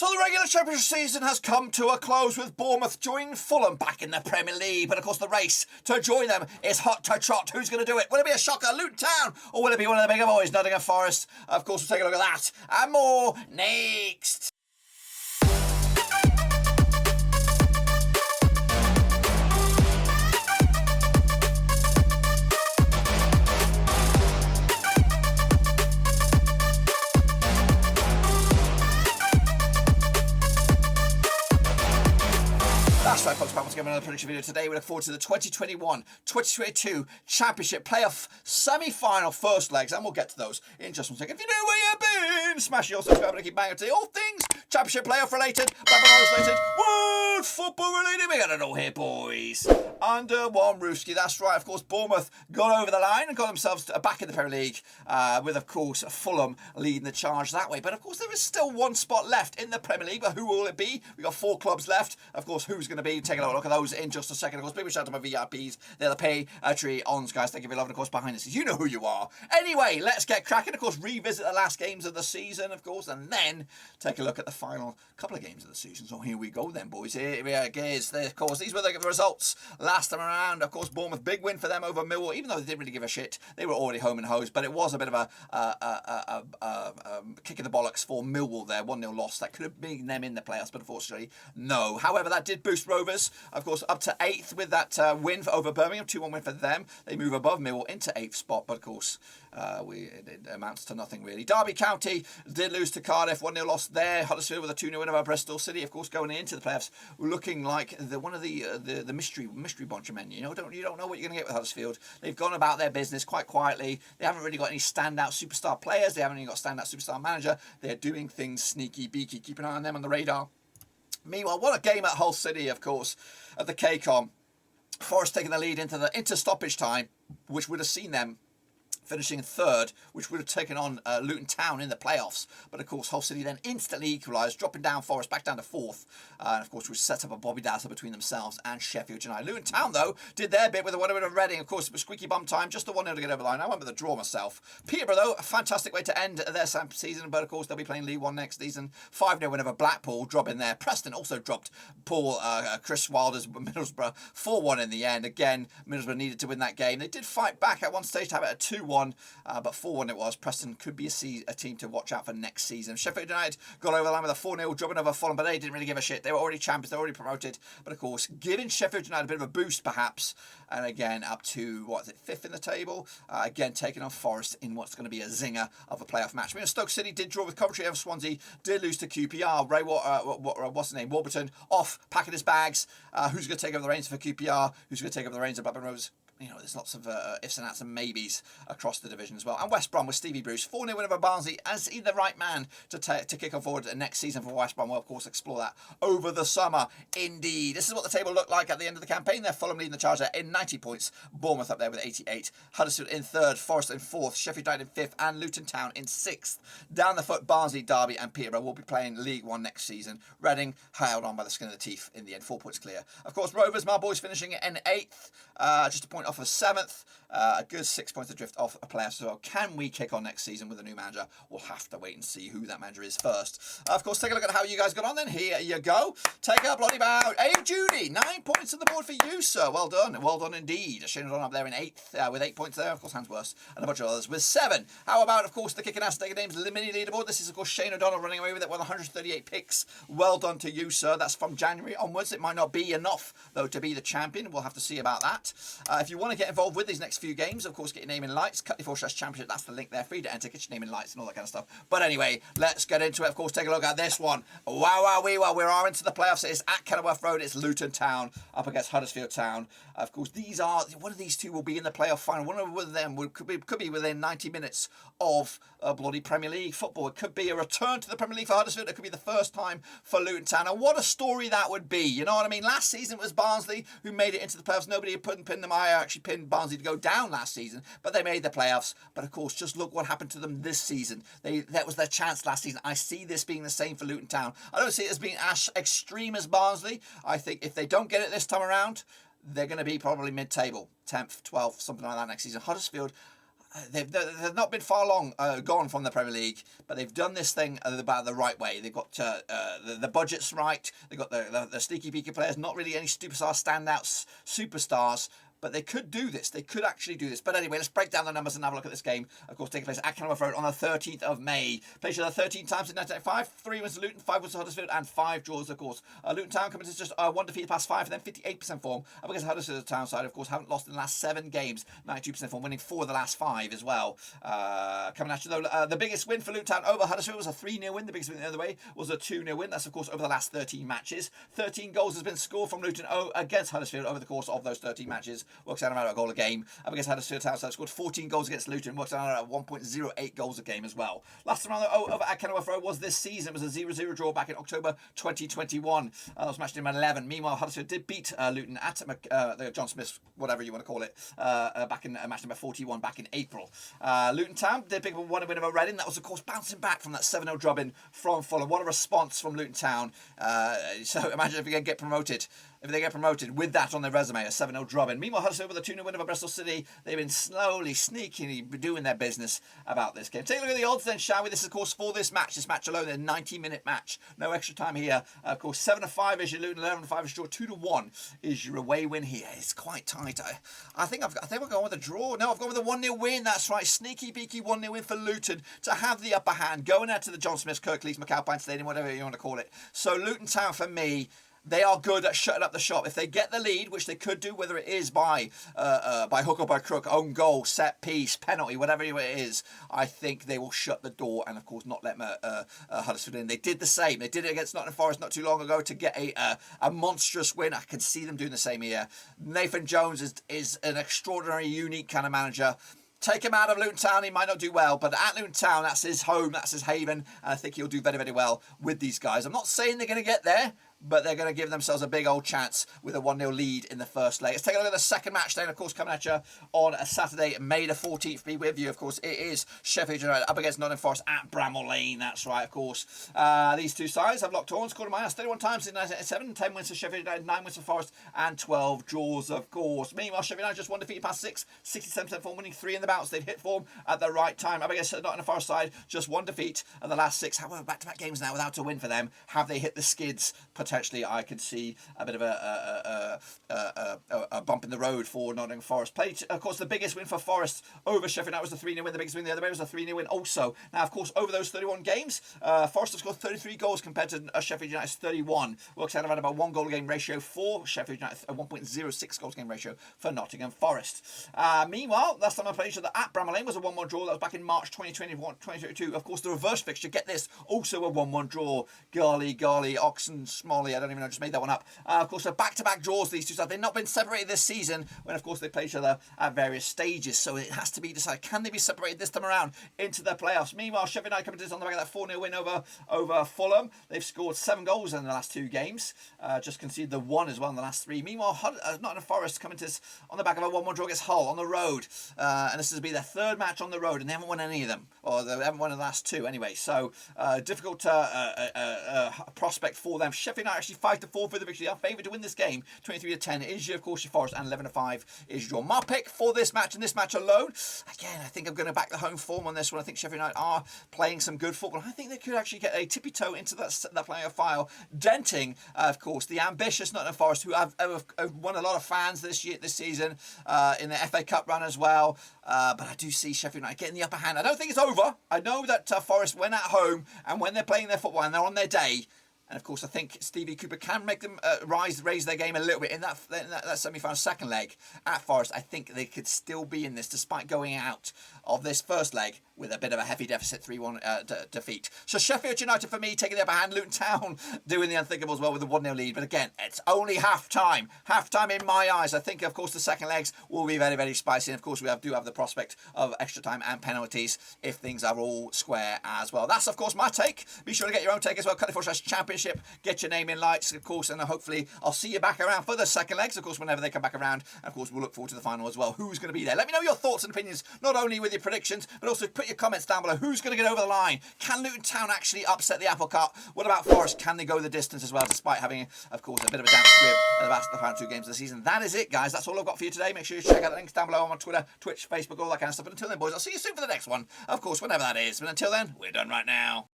So the regular Championship season has come to a close with Bournemouth joining Fulham back in the Premier League. But of course the race to join them is hot to trot. Who's going to do it? Will it be a shocker, Luton Town? Or will it be one of the bigger boys, Nottingham Forest? Of course, we'll take a look at that and more next. That's right, folks, back once again with another prediction video. Today we look forward to the 2021-2022 Championship Playoff Semi-Final first legs, and we'll get to those in just one second. If you know where you've been, smash your subscribe and keep banging today. All things Championship Playoff related, Blackburn related, world football related. We got it all here, boys. Under one roofski, that's right. Of course, Bournemouth got over the line and got themselves back in the Premier League with, of course, Fulham leading the charge that way. But, of course, there is still one spot left in the Premier League. But who will it be? We've got 4 clubs left. Of course, who's going to be? Taking a look at those in just a second. Of course, big shout out to my VIPs. They're the Patreons, guys. Thank you for loving, of course, behind the scenes. You know who you are. Anyway, let's get cracking. Of course, revisit the last games of the season, of course, and then take a look at the final couple of games of the season. So here we go then, boys. Here it is. Of course, these were the results last time around. Of course, Bournemouth, big win for them over Millwall, even though they didn't really give a shit. They were already home and hosed, but it was a bit of a kick in the bollocks for Millwall there. 1-0 loss. That could have been them in the playoffs, but unfortunately, no. However, that did boost Rovers, of course, up to 8th with that win over Birmingham. 2-1 win for them. They move above Millwall into 8th spot, but of course, it amounts to nothing really. Derby County did lose to Cardiff. 1-0 loss there. Huddersfield with a 2-0 win over Bristol City. Of course, going into the playoffs, looking like one of the mystery bunch of men. You don't know what you're going to get with Huddersfield. They've gone about their business quite quietly. They haven't really got any standout superstar players. They haven't even got a standout superstar manager. They're doing things sneaky beaky. Keep an eye on them on the radar. Meanwhile, what a game at Hull City, of course, at the KCOM. Forest taking the lead into stoppage time, which would have seen them finishing 3rd, which would have taken on Luton Town in the playoffs. But of course, Hull City then instantly equalised, dropping down Forest back down to 4th. And of course, which set up a Bobby Dazzler between themselves and Sheffield United. Luton Town, though, did their bit with a 1-0 of Reading. Of course, it was squeaky bum time, just the 1-0 to get over the line. I went with a draw myself. Peterborough, though, a fantastic way to end their season. But of course, they'll be playing League One next season. 5-0 win over Blackpool, dropping there. Preston also dropped Chris Wilder's Middlesbrough 4-1 in the end. Again, Middlesbrough needed to win that game. They did fight back at one stage to have it at 2-1. But 4-1 it was. Preston could be a team to watch out for next season. Sheffield United got over the line with a 4-0, dropping over Fulham, but they didn't really give a shit. They were already champions, they were already promoted. But of course, giving Sheffield United a bit of a boost, perhaps. And again, up to, 5th in the table? Again, taking on Forest in what's going to be a zinger of a playoff match. Stoke City did draw with Coventry over Swansea, did lose to QPR. What's his name? Warburton off, packing his bags. Who's going to take over the reins for QPR? Who's going to take over the reins of Blackburn Rovers? There's lots of ifs and outs and maybes across the division as well. And West Brom with Stevie Bruce, 4-0 win over Barnsley. Is he the right man to kick on forward next season for West Brom? We'll, of course, explore that over the summer. Indeed. This is what the table looked like at the end of the campaign. They're Fulham leading the charge there in 90 points. Bournemouth up there with 88. Huddersfield in 3rd. Forest in 4th. Sheffield United in 5th. And Luton Town in 6th. Down the foot, Barnsley, Derby and Peterborough will be playing League One next season. Reading held on by the skin of the teeth in the end. 4 points clear. Of course, Rovers, my boys, finishing in 8th. Just a point off of 7th. A good 6 points adrift off a playoff as well. Can we kick on next season with a new manager? We'll have to wait and see who that manager is first. Of course, take a look at how you guys got on then. Here you go. Take a bloody bow. Hey, Judy, 9 points on the board for you, sir. Well done. Well done indeed. Shane on up there in 8th with 8 points there. Of course, Hans Worst and a bunch of others with 7. How about, of course, the kicking ass Stake Names mini leaderboard? This is, of course, Shane O'Donnell running away with it with 138 picks. Well done to you, sir. That's from January onwards. It might not be enough, though, to be the champion. We'll have to see about that. If you want to get involved with these next few games, of course, get your name in lights. Cut4/championship. That's the link there. Free to enter. Get your name in lights and all that kind of stuff. But anyway, let's get into it. Of course, take a look at this one. Wow, we are into the playoffs. It's at Kenilworth Road. It's Luton Town up against Huddersfield Town. Of course, one of these two will be in the playoff final. One of them could be within 90 minutes of bloody Premier League football. It could be a return to the Premier League for Huddersfield. It could be the first time for Luton Town. And what a story that would be. You know what I mean? Last season it was Barnsley who made it into the playoffs. Nobody had pinned them. I actually pinned Barnsley to go down last season, but they made the playoffs. But of course, just look what happened to them this season. That was their chance last season. I see this being the same for Luton Town. I don't see it as being as extreme as Barnsley. I think if they don't get it this time around, they're going to be probably mid-table, 10th, 12th, something like that next season. Huddersfield, they've not been far gone from the Premier League, but they've done this thing about the right way. They've got the budget's right. They've got the sneaky peaky players, not really any superstar standouts, superstars. But they could do this. They could actually do this. But anyway, let's break down the numbers and have a look at this game. Of course, taking place at Kenilworth Road on the 13th of May. Played each other 13 times in 1995. 3 wins to Luton, 5 wins to Huddersfield, and 5 draws, of course. Luton Town coming to just 1 defeated past 5 for them, 58% form. Up against Huddersfield Town side, of course, haven't lost in the last 7 games, 92% form, winning 4 of the last 5 as well. Coming at you, though, the biggest win for Luton Town over Huddersfield was a 3-0 win. The biggest win the other way was a 2-0 win. That's, of course, over the last 13 matches. 13 goals has been scored from Luton against Huddersfield over the course of those 13 matches. Works out about a goal a game. Up against Huddersfield Town, scored 14 goals against Luton, works out at 1.08 goals a game as well. Last time around over at Kenilworth Road was this season. It was a 0-0 draw back in October 2021. That was match number 11. Meanwhile, Huddersfield did beat Luton at the John Smith, whatever you want to call it, back in match number 41 back in April. Luton Town did pick up 1 win over Reading. That was, of course, bouncing back from that 7-0 drubbing from Fulham. What a response from Luton Town. So imagine if we can get promoted. If they get promoted with that on their resume, a 7-0 drubbing. Meanwhile, Huddersfield with a 2-0 win over Bristol City. They've been slowly, sneakily doing their business about this game. Take a look at the odds then, shall we? This is, of course, for this match alone, a 90-minute match. No extra time here. Of course, 7-5 is your Luton, 11-5 is your draw, 2-1 is your away win here. It's quite tight. I think we're going with a draw. No, I've gone with a 1-0 win. That's right. Sneaky, beaky 1-0 win for Luton to have the upper hand, going out to the John Smith, Kirklees, McAlpine Stadium, whatever you want to call it. So Luton Town, for me, they are good at shutting up the shop. If they get the lead, which they could do, whether it is by hook or by crook, own goal, set piece, penalty, whatever it is, I think they will shut the door and, of course, not let Huddersfield in. They did the same. They did it against Nottingham Forest not too long ago to get a monstrous win. I can see them doing the same here. Nathan Jones is an extraordinary, unique kind of manager. Take him out of Luton Town, he might not do well, but at Luton Town, that's his home, that's his haven, and I think he'll do very, very well with these guys. I'm not saying they're going to get there, but they're going to give themselves a big old chance with a 1-0 lead in the first leg. Let's take a look at the second match then, of course, coming at you on a Saturday, May the 14th. Be with you, of course. It is Sheffield United up against Nottingham Forest at Bramall Lane. That's right, of course. These two sides have locked horns, scored in my house 31 times in 1987, 10 wins for Sheffield United, 9 wins for Forest, and 12 draws, of course. Meanwhile, Sheffield United just 1 defeated past 6, 67% form, winning 3 in the bounce. They've hit form at the right time. Up against Nottingham Forest side, just 1 defeat of the last 6. However, back-to-back games now without a win for them. Have they hit the skids? Potentially, I could see a bit of a bump in the road for Nottingham Forest. Played, of course, the biggest win for Forest over Sheffield United was the 3-0 win. The biggest win the other way was a 3-0 win also. Now, of course, over those 31 games, Forest have scored 33 goals compared to Sheffield United's 31. Works out around about 1 goal game ratio for Sheffield United, a 1.06 goals game ratio for Nottingham Forest. Meanwhile, last time I played each other at Bramall Lane was a 1-1 draw. That was back in March 2022. Of course, the reverse fixture, get this, also a 1-1 draw. Garley, Oxen, Smalley, I don't even know, just made that one up. Of course, the back-to-back draws, these two sides. They've not been separated this season when, of course, they play each other at various stages. So it has to be decided, can they be separated this time around into the playoffs? Meanwhile, Sheffield United coming to this on the back of that 4-0 win over Fulham. They've scored 7 goals in the last 2 games. Just conceded the 1 as well in the last 3. Meanwhile, Nottingham Forest coming to this on the back of a 1-1 draw against Hull on the road. And this has been their 3rd match on the road, and they haven't won any of them. Or they haven't won the last 2 anyway. So, difficult prospect for them. Sheffield United actually 5-4 for the victory. They are favoured to win this game. 23-10 is your, of course, your Forest, and 11-5 is your. My pick for this match and this match alone. Again, I think I'm going to back the home form on this one. I think Sheffield United are playing some good football. I think they could actually get a tippy toe into that playoff file, denting, of course, the ambitious Nottingham Forest, who have won a lot of fans this season in the FA Cup run as well. But I do see Sheffield United getting the upper hand. I don't think it's over. I know that Forest, when at home and when they're playing their football and they're on their day, and of course, I think Stevie Cooper can make them raise their game a little bit in that semi-final second leg at Forest. I think they could still be in this despite going out of this first leg with a bit of a heavy deficit 3-1 defeat. So Sheffield United for me taking the upper hand. Luton Town doing the unthinkable as well with a 1-0 lead. But again, it's only half-time. Half-time in my eyes. I think, of course, the second legs will be very, very spicy. And of course, we do have the prospect of extra time and penalties if things are all square as well. That's, of course, my take. Be sure to get your own take as well. Cut it for Championship Championship. Get your name in lights, of course, and hopefully I'll see you back around for the second legs, of course, whenever they come back around. And of course, we'll look forward to the final as well. Who's going to be there? Let me know your thoughts and opinions, not only with your predictions, but also put your comments down below. Who's going to get over the line? Can Luton Town actually upset the apple cart? What about Forest? Can they go the distance as well, despite having, of course, a bit of a damp squib in the final 2 games of the season? That is it, guys. That's all I've got for you today. Make sure you check out the links down below on my Twitter, Twitch, Facebook, all that kind of stuff. But until then, boys, I'll see you soon for the next one. Of course, whenever that is. But until then, we're done right now.